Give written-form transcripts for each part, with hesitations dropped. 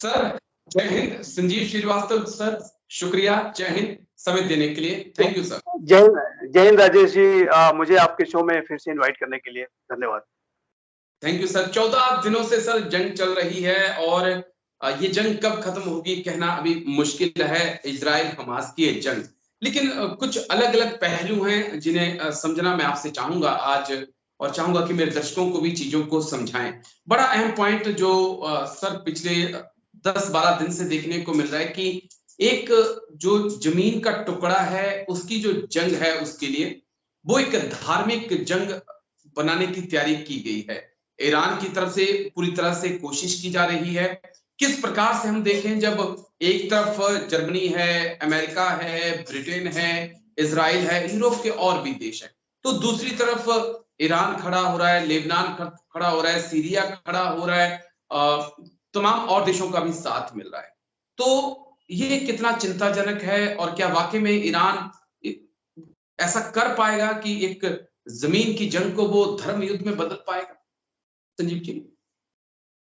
Sir, Jai Hind. Sanjeev Srivastava sir, शुक्रिया, जय हिंद, समय देने के लिए। Thank you sir. Jai Hind Rajesh ji, मुझे आपके शो में फिर से इनवाइट करने के लिए धन्यवाद। Thank you sir. 14 दिनों से सर जंग चल रही है और ये जंग कब खत्म होगी कहना अभी मुश्किल है, इजराइल हमास की ये जंग। लेकिन कुछ अलग-अलग पहलू हैं जिन्हें समझना मैं आपसे चाहूँगा आज, और चाहूँगा कि मेरे दर्शकों को भी चीज़ों को समझाएँ। बड़ा अहम पॉइंट जो सर पिछले 10-12 दिन से देखने को मिल रहा है कि एक जो ज़मीन का टुकड़ा है, उसकी जो जंग है उसके लिए, वो एक धार्मिक जंग बनाने की तैयारी की गई है। ईरान की तरफ से पूरी तरह से कोशिश की जा रही है। किस प्रकार से हम देखें, जब एक तरफ जर्मनी है, अमेरिका है, ब्रिटेन है, इजराइल है, यूरोप के और भी देश हैं, तो दूसरी तरफ ईरान खड़ा हो रहा है, लेबनान खड़ा हो रहा है, सीरिया खड़ा हो रहा है, तमाम और देशों का भी साथ मिल रहा है। तो ये कितना चिंताजनक है, और क्या वाकई में ईरान ऐसा कर पाएगा कि एक जमीन की जंग को वो धर्म युद्ध में बदल पाएगा? संजीव जी।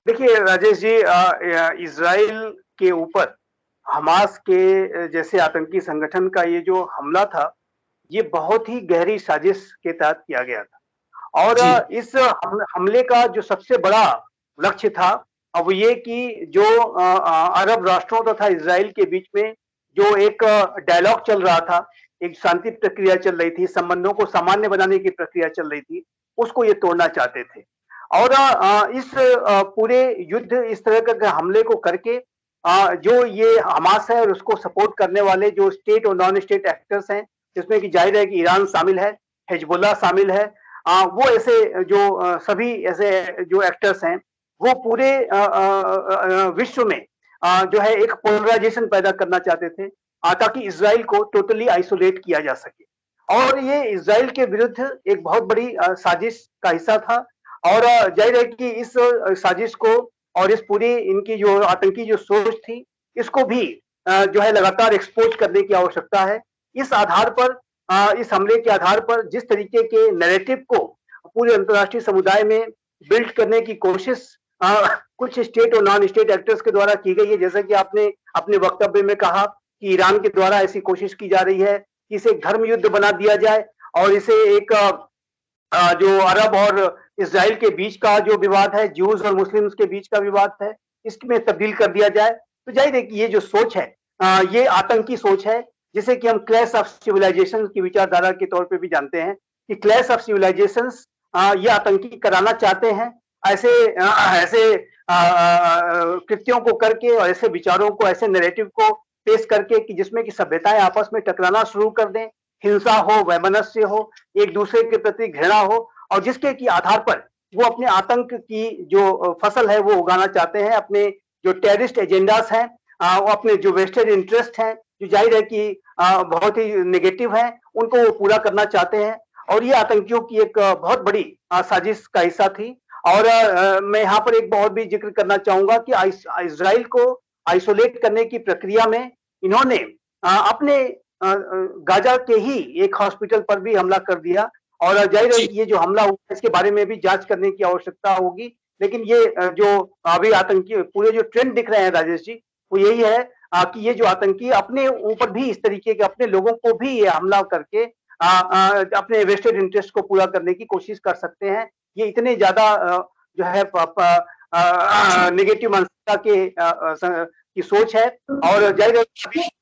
देखिए राजेश जी, इजराइल के ऊपर हमास के जैसे आतंकी संगठन का ये जो हमला था, ये बहुत ही गहरी साजिश के तहत किया गया था। और इस हमले का जो सबसे बड़ा लक्ष्य था, अब ये कि जो अरब राष्ट्रों तथा इजराइल के बीच में जो एक डायलॉग चल रहा था, एक शांति प्रक्रिया चल रही थी, संबंधों को सामान्य बनाने की प्रक्रिया चल रही थी, उसको ये तोड़ना चाहते थे। और इस पूरे युद्ध इस तरह के हमले को करके जो ये हमास है और उसको सपोर्ट करने वाले जो स्टेट और नॉन स्टेट एक्टर्स हैं, जिसमें कि जाहिर है कि ईरान शामिल है, हिजबुल्लाह शामिल है, वो ऐसे जो सभी ऐसे जो एक्टर्स हैं, वो पूरे विश्व में जो है एक पोलराइजेशन पैदा करना चाहते थे, ताकि इजराइल को टोटली आइसोलेट किया जा सके। और ये इजराइल के विरुद्ध एक बहुत बड़ी साजिश का हिस्सा था। और जाहिर है कि इस साजिश को और इस पूरी इनकी जो आतंकी जो सोच थी, इसको भी जो है लगातार एक्सपोज करने की आवश्यकता है। इस आधार पर इस हमले के आधार पर जिस तरीके के नैरेटिव को पूरे अंतर्राष्ट्रीय समुदाय में बिल्ड करने की कोशिश कुछ स्टेट और नॉन स्टेट एक्टर्स के द्वारा की गई है, जैसा कि आपने अपने वक्तव्य में कहा कि ईरान के द्वारा ऐसी कोशिश की जा रही है कि इसे एक धर्म युद्ध बना दिया जाए और इसे एक जो अरब और इजराइल के बीच का जो विवाद है, ज्यूज और मुस्लिम्स के बीच का विवाद है, इसमें तब्दील कर दिया जाए। तो जाहिर है कि ये जो सोच है, ये आतंकी सोच है, जिसे कि हम क्लैश ऑफ सिविलाइजेशन की विचारधारा के तौर पे भी जानते हैं कि क्लैश ऑफ सिविलाइजेशंस ये आतंकी कराना चाहते हैं। ऐसे ऐसे कृत्यों को करके और ऐसे विचारों को, ऐसे नैरेटिव को पेश करके कि जिसमें कि सभ्यताएं आपस में टकराना शुरू कर दें, हिंसा हो, वैमनस्य हो, एक दूसरे के प्रति घृणा हो, और जिसके की आधार पर वो अपने आतंक की जो फसल है वो उगाना चाहते हैं। अपने जो टेररिस्ट एजेंडास हैं, वो अपने जो वेस्टेड इंटरेस्ट हैं, जो जाहिर है कि बहुत ही नेगेटिव हैं, उनको वो पूरा करना चाहते हैं। और ये आतंकियों की एक बहुत बड़ी साजिश का हिस्सा थी। और मैं यहाँ पर एक बहुत भी जिक्र करना चाहूंगा कि इजराइल को आइसोलेट करने की प्रक्रिया में इन्होंने अपने गाजा के ही एक हॉस्पिटल पर भी हमला कर दिया। और जाहिर है कि ये जो हमला हुआ इसके बारे में भी जांच करने की आवश्यकता होगी। लेकिन ये जो अभी आतंकी पूरे जो ट्रेंड दिख रहे हैं राजेश जी, वो यही है कि ये जो आतंकी अपने ऊपर भी इस तरीके के अपने लोगों को भी ये हमला करके अपने वेस्टेड इंटरेस्ट को पूरा करने की कोशिश कर सकते हैं। ये इतने ज्यादा जो है नेगेटिव मानसिकता के की सोच है। और जाहिर है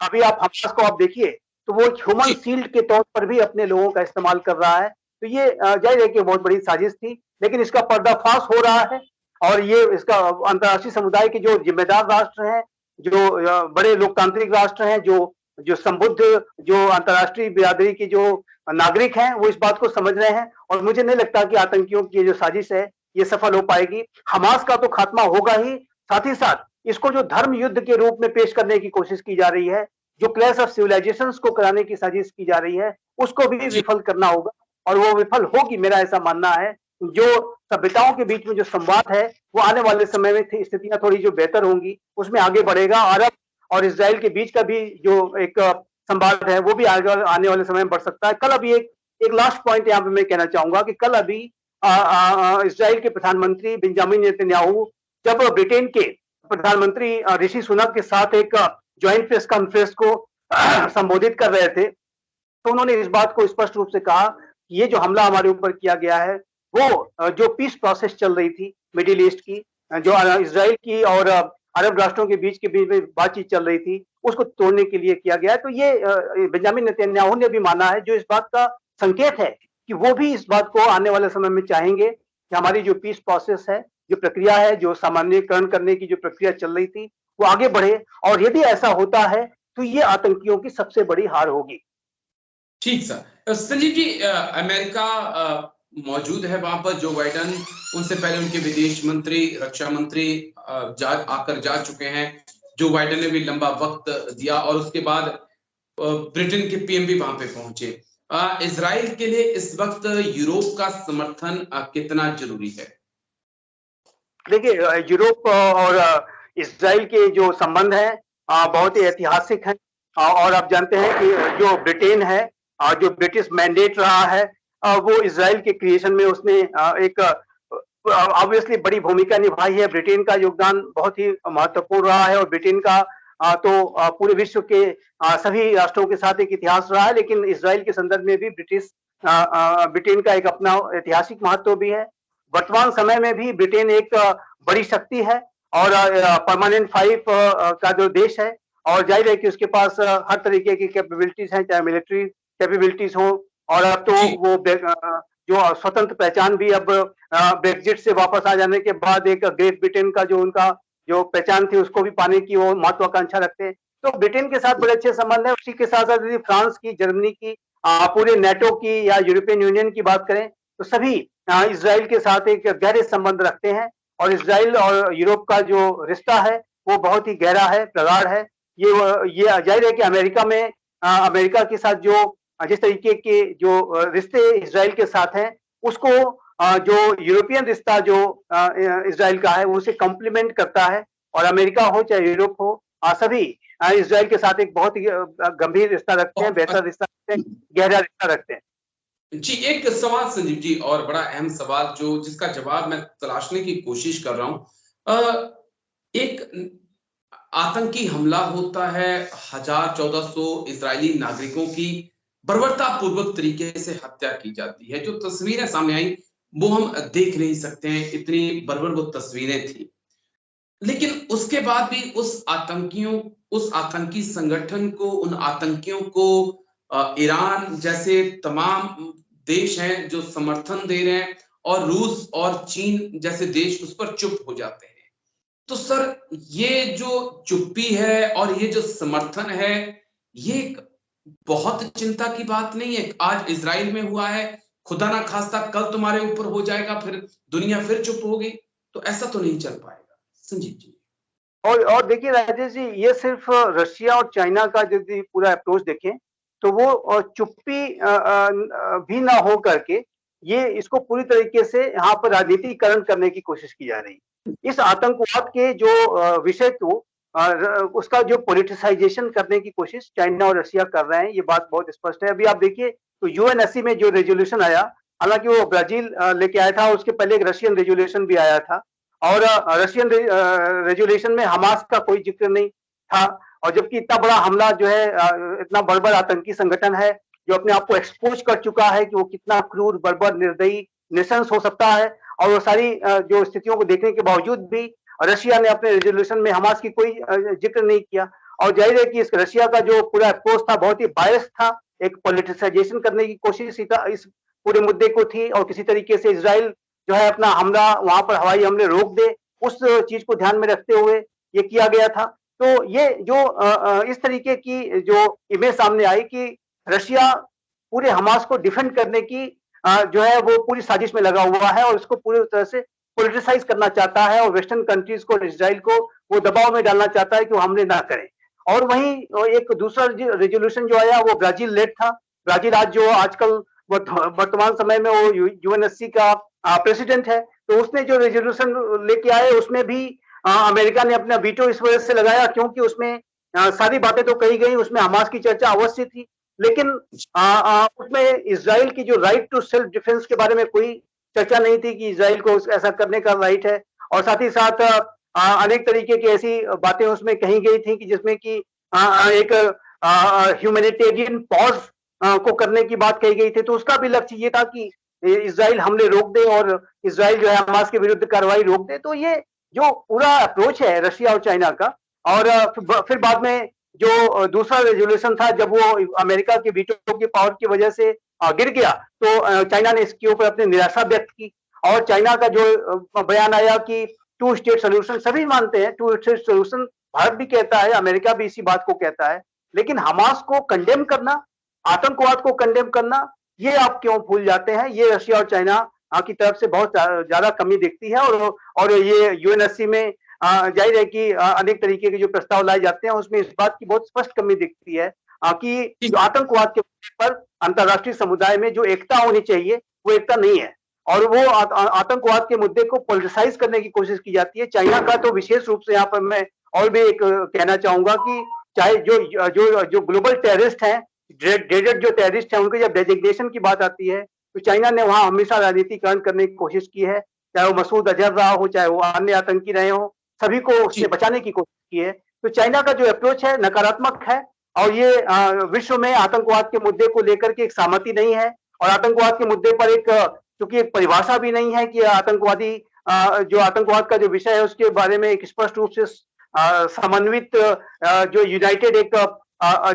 अभी आप हमास को आप देखिए तो वो ह्यूमन सील्ड के तौर पर भी अपने लोगों का इस्तेमाल कर रहा है। तो ये जाहिर है कि बहुत बड़ी साजिश थी, लेकिन इसका पर्दाफाश हो रहा है। और ये इसका अंतर्राष्ट्रीय समुदाय के जो जिम्मेदार राष्ट्र हैं, जो बड़े लोकतांत्रिक राष्ट्र हैं, जो जो संबुद्ध जो अंतर्राष्ट्रीय बिरादरी के जो नागरिक हैं, वो इस बात को समझ रहे हैं। और मुझे नहीं लगता कि आतंकियों की जो साजिश है ये सफल हो पाएगी। हमास का तो खात्मा होगा ही, साथ ही साथ इसको जो धर्म युद्ध के रूप में पेश करने की कोशिश की जा रही है, जो क्लैश ऑफ सिविलाइजेशंस को कराने की साजिश की जा रही है, उसको भी विफल करना होगा। और वो विफल होगी, मेरा ऐसा मानना है। जो सभ्यताओं के बीच में जो संवाद है, वो आने वाले समय में स्थितियां थोड़ी जो बेहतर होंगी, उसमें आगे बढ़ेगा। अरब और इजराइल के बीच का भी जो एक संवाद है, वो भी आगे आने वाले समय में बढ़ सकता है। कल अभी एक लास्ट पॉइंट यहाँ पे मैं कहना चाहूंगा कि कल अभी इजराइल के प्रधानमंत्री बेंजामिन नेतन्याहू जब ब्रिटेन के प्रधानमंत्री ऋषि सुनक के साथ एक ज्वाइंट प्रेस कॉन्फ्रेंस को संबोधित कर रहे थे, तो उन्होंने इस बात को स्पष्ट रूप से कहा कि ये जो हमला हमारे ऊपर किया गया है, वो जो पीस प्रोसेस चल रही थी मिडिल ईस्ट की, जो इज़राइल की और अरब राष्ट्रों के बीच में बातचीत चल रही थी, उसको तोड़ने के लिए किया गया है। तो ये बेंजामिन नेतन्याहू ने भी माना है, जो इस बात का संकेत है कि वो भी इस बात को आने वाले समय में चाहेंगे कि हमारी जो पीस प्रोसेस है, जो प्रक्रिया है, जो सामान्यीकरण करने की जो प्रक्रिया चल रही थी, वो आगे बढ़े। और यदि ऐसा होता है तो ये आतंकियों की सबसे बड़ी हार होगी। ठीक सर। संजीव जी, अमेरिका मौजूद है वहां पर, जो बाइडन, उनसे पहले उनके विदेश मंत्री, रक्षा मंत्री आकर जा चुके हैं। जो बाइडन ने भी लंबा वक्त दिया और उसके बाद ब्रिटेन के पीएम भी वहां पे पहुंचे। इजराइल के लिए इस वक्त यूरोप का समर्थन कितना जरूरी है? देखिए, यूरोप और इज़राइल के जो संबंध हैं बहुत ही ऐतिहासिक हैं। और आप जानते हैं कि जो ब्रिटेन है, जो ब्रिटिश मैंडेट रहा है, वो इज़राइल के क्रिएशन में उसने एक ऑब्वियसली बड़ी भूमिका निभाई है। ब्रिटेन का योगदान बहुत ही महत्वपूर्ण रहा है और ब्रिटेन का तो पूरे विश्व के सभी राष्ट्रों के साथ एक इतिहास रहा है, लेकिन इज़राइल के संदर्भ में भी ब्रिटेन का एक अपना ऐतिहासिक महत्व भी है। वर्तमान समय में भी ब्रिटेन एक बड़ी शक्ति है और परमानेंट 5 का जो देश है, और जाहिर है कि उसके पास हर तरीके की कैपेबिलिटीज हैं, चाहे मिलिट्री कैपेबिलिटीज हो। और अब तो वो जो स्वतंत्र पहचान भी अब ब्रेक्जिट से वापस आ जाने के बाद एक ग्रेट ब्रिटेन का जो उनका जो पहचान थी, उसको भी पाने की वो महत्वाकांक्षा रखते हैं। तो ब्रिटेन के साथ बड़े अच्छे संबंध है। उसी के साथ साथ यदि फ्रांस की, जर्मनी की, पूरे नेटो की या यूरोपियन यूनियन की बात करें, तो सभी इज़राइल के साथ एक गहरे संबंध रखते हैं। और इज़राइल और यूरोप का जो रिश्ता है वो बहुत ही गहरा है, प्रगाढ़ है। ये जाहिर है कि अमेरिका के साथ जो जिस तरीके के जो रिश्ते इज़राइल के साथ हैं, उसको जो यूरोपियन रिश्ता जो इज़राइल का है, वो उसे कॉम्प्लीमेंट करता है। और अमेरिका हो चाहे यूरोप हो, सभी इज़राइल के साथ एक बहुत ही गंभीर रिश्ता रखते हैं, बेहतर रिश्ता रखते हैं, गहरा रिश्ता रखते हैं। जी, एक सवाल संजीव जी, और बड़ा अहम सवाल जो जिसका जवाब मैं तलाशने की कोशिश कर रहा हूं। एक आतंकी हमला होता है, 1000-1400 इजरायली नागरिकों की बर्बरता पूर्वक तरीके से हत्या की जाती है। जो तस्वीरें सामने आई वो हम देख नहीं सकते हैं, इतनी बर्बर वो तस्वीरें थी। लेकिन उसके बाद भी उस आतंकी संगठन को, उन आतंकियों को ईरान जैसे तमाम देश हैं जो समर्थन दे रहे हैं, और रूस और चीन जैसे देश उस पर चुप हो जाते हैं। तो सर, ये जो चुप्पी है और ये जो समर्थन है, ये एक बहुत चिंता की बात नहीं है? आज इजराइल में हुआ है, खुदा ना खास्ता कल तुम्हारे ऊपर हो जाएगा, फिर दुनिया फिर चुप होगी। तो ऐसा तो नहीं चल पाएगा संजीव जी। और देखिए राजेश जी, ये सिर्फ रशिया और चाइना का यदि पूरा अप्रोच देखें, तो वो चुप्पी भी ना हो करके ये इसको पूरी तरीके से यहाँ पर राजनीतिकरण करने की कोशिश की जा रही है। इस आतंकवाद के जो विषय को उसका जो पॉलिटिसाइजेशन करने की कोशिश चाइना और रशिया कर रहे हैं, ये बात बहुत स्पष्ट है। अभी आप देखिए तो यूएनएससी में जो रेजोल्यूशन आया, हालांकि वो ब्राजील लेके आया था, उसके पहले एक रशियन रेजोल्यूशन भी आया था। और रशियन रेजोल्यूशन में हमास का कोई जिक्र नहीं था। और जबकि इतना बड़ा हमला जो है, इतना बर्बर आतंकी संगठन है जो अपने आप को एक्सपोज कर चुका है कि वो कितना क्रूर, बर्बर, निर्दयी, निशंस हो सकता है। और वो सारी जो स्थितियों को देखने के बावजूद भी रशिया ने अपने रेजोल्यूशन में हमास की कोई जिक्र नहीं किया। और जाहिर है कि इस रशिया का जो पूरा अप्रोच था बहुत ही बायस था, एक पॉलिटिसाइजेशन करने की कोशिश इस पूरे मुद्दे को थी। और किसी तरीके से इज़राइल जो है अपना हमला, वहां पर हवाई हमले रोक दे, उस चीज को ध्यान में रखते हुए ये किया गया था। तो ये जो इस तरीके की जो इमेज सामने आई कि रशिया पूरे हमास को डिफेंड करने की जो है वो पूरी साजिश में लगा हुआ है और इसको पूरी तरह से पॉलिटिसाइज करना चाहता है, और वेस्टर्न कंट्रीज को, इजराइल को वो दबाव में डालना चाहता है कि वो हमले ना करें। और वहीं एक दूसरा रेजोल्यूशन जो आया वो ब्राजील लेड था। ब्राजील आज जो आजकल वर्तमान समय में वो यूएनएससी का प्रेसिडेंट है, तो उसने जो रेजोल्यूशन लेके आए उसमें भी अमेरिका ने अपना वीटो इस वजह से लगाया क्योंकि उसमें सारी बातें तो कही गई, उसमें हमास की चर्चा अवश्य थी, लेकिन उसमें इजराइल की जो राइट टू सेल्फ डिफेंस के बारे में कोई चर्चा नहीं थी कि इजराइल को ऐसा करने का राइट है। और साथ ही साथ अनेक तरीके की ऐसी बातें उसमें कही गई थी कि जिसमें कि एक ह्यूमैनिटेरियन पॉज को करने की बात कही गई थी। तो उसका भी लक्ष्य ये था कि इज़राइल हमले रोक दे और इज़राइल जो है हमास के विरुद्ध कार्रवाई रोक दे। तो ये जो पूरा अप्रोच है रशिया और चाइना का, और फिर बाद में जो दूसरा रेजोल्यूशन था, जब वो अमेरिका के वीटो की पावर की वजह से गिर गया, तो चाइना ने इसके ऊपर अपनी निराशा व्यक्त की। और चाइना का जो बयान आया कि टू स्टेट सोल्यूशन, सभी मानते हैं टू स्टेट सोल्यूशन, भारत भी कहता है, अमेरिका भी इसी बात को कहता है, लेकिन हमास को कंडेम करना, आतंकवाद को कंडेम करना, ये आप क्यों भूल जाते हैं? ये रशिया और चाइना की तरफ से बहुत ज्यादा कमी दिखती है। और ये यूएनएससी में जाहिर है कि अनेक तरीके के जो प्रस्ताव लाए जाते हैं उसमें इस बात की बहुत स्पष्ट कमी दिखती है कि जो आतंकवाद के मुद्दे पर अंतर्राष्ट्रीय समुदाय में जो एकता होनी चाहिए वो एकता नहीं है, और वो आतंकवाद के मुद्दे को पॉलिटिसाइज करने की कोशिश की जाती है। चाइना का तो विशेष रूप से यहाँ पर मैं और भी एक कहना चाहूंगा कि चाहे जो जो जो ग्लोबल टेररिस्ट हैं, डेडेड जो टेररिस्ट हैं, उनके जब डेजिग्नेशन की बात आती है तो चाइना ने वहां हमेशा राजनीतिकरण करने की कोशिश की है, चाहे वो मसूद अजहर रहा हो, चाहे वो अन्य आतंकी रहे हो, सभी को उससे बचाने की कोशिश की है। तो चाइना का जो अप्रोच है नकारात्मक है, और ये विश्व में आतंकवाद के मुद्दे को लेकर के एक सहमति नहीं है, और आतंकवाद के मुद्दे पर एक चूंकि एक परिभाषा भी नहीं है कि आतंकवादी जो आतंकवाद का जो विषय है उसके बारे में एक स्पष्ट रूप से समन्वित जो यूनाइटेड एक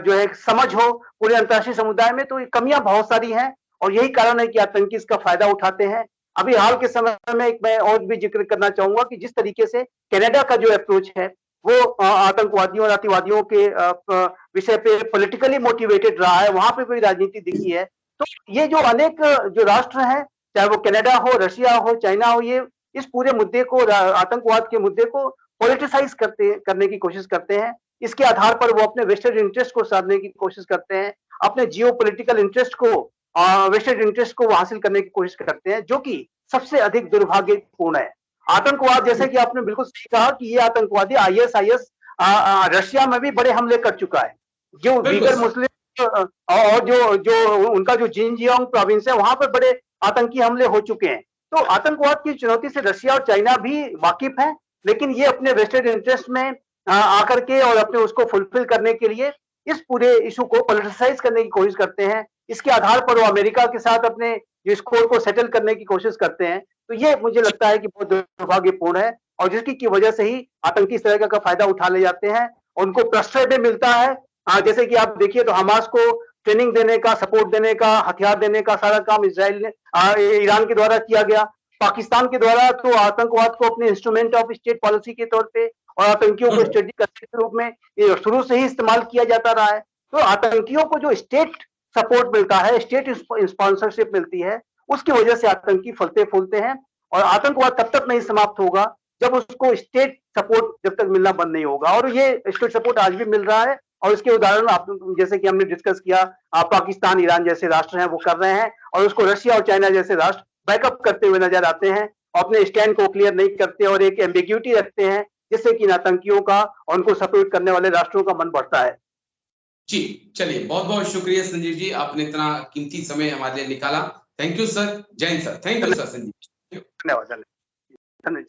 जो है समझ हो पूरे अंतर्राष्ट्रीय समुदाय में। तो कमियां बहुत सारी हैं, और यही कारण है कि आतंकी इसका फायदा उठाते हैं। अभी हाल के समय में एक मैं और भी जिक्र करना चाहूंगा कि जिस तरीके से कनाडा का जो अप्रोच है वो आतंकवादियों और अतिवादियों के विषय पे पॉलिटिकली मोटिवेटेड रहा है, वहां पे भी राजनीति दिखी है। तो ये जो अनेक जो राष्ट्र हैं, चाहे वो कनाडा हो, रशिया हो, चाइना हो, ये इस पूरे मुद्दे को, आतंकवाद के मुद्दे को पॉलिटिसाइज करने की कोशिश करते हैं। इसके आधार पर वो अपने वेस्टेड इंटरेस्ट को साधने की कोशिश करते हैं, अपने जियो पोलिटिकल इंटरेस्ट को, वेस्टेड इंटरेस्ट को हासिल करने की कोशिश करते हैं, जो कि सबसे अधिक दुर्भाग्यपूर्ण है। आतंकवाद, जैसे कि आपने बिल्कुल सही कहा कि ये आतंकवादी आईएसआईएस रशिया में भी बड़े हमले कर चुका है। जो वीगर मुस्लिम और जो उनका जो जिनजियांग प्रोविंस है वहां पर बड़े आतंकी हमले हो चुके हैं। तो आतंकवाद की चुनौती से रशिया और चाइना भी वाकिफ है, लेकिन ये अपने वेस्टेड इंटरेस्ट में आकर के और अपने उसको फुलफिल करने के लिए इस पूरे इशू को पॉलिटिसाइज करने की कोशिश करते हैं। इसके आधार पर वो अमेरिका के साथ अपने जो स्कोर को सेटल करने की कोशिश करते हैं। तो ये मुझे लगता है कि बहुत दुर्भाग्यपूर्ण है, और जिसकी की वजह से ही आतंकी इस तरह का फायदा उठा ले जाते हैं, उनको प्रश्रय भी मिलता है। जैसे कि आप देखिए तो हमास को ट्रेनिंग देने का, सपोर्ट देने का, हथियार देने का सारा काम इजराइल ने ईरान के द्वारा किया गया। पाकिस्तान के द्वारा तो आतंकवाद को अपने इंस्ट्रूमेंट ऑफ स्टेट पॉलिसी के तौर पे और आतंकियों को स्ट्रेटेजिक असर के रूप में शुरू से ही इस्तेमाल किया जाता रहा है। तो आतंकियों को जो स्टेट सपोर्ट मिलता है, स्टेट स्पॉन्सरशिप मिलती है, उसकी वजह से आतंकी फलते फूलते हैं। और आतंकवाद तब तक नहीं समाप्त होगा जब उसको स्टेट सपोर्ट जब तक मिलना बंद नहीं होगा, और ये स्टेट सपोर्ट आज भी मिल रहा है। और इसके उदाहरण आप जैसे कि हमने डिस्कस किया, पाकिस्तान, ईरान जैसे राष्ट्र हैं वो कर रहे हैं, और उसको रशिया और चाइना जैसे राष्ट्र बैकअप करते हुए नजर आते हैं, अपने स्टैंड को क्लियर नहीं करते और एक एम्बिग्यूटी रखते हैं, जिससे कि आतंकियों का और उनको सपोर्ट करने वाले राष्ट्रों का मन बढ़ता है। जी, चलिए, बहुत बहुत शुक्रिया संजीव जी, आपने इतना कीमती समय हमारे लिए निकाला। Thank you sir. Jai Hind sir. Thank you sir Sanjeev. धन्यवाद।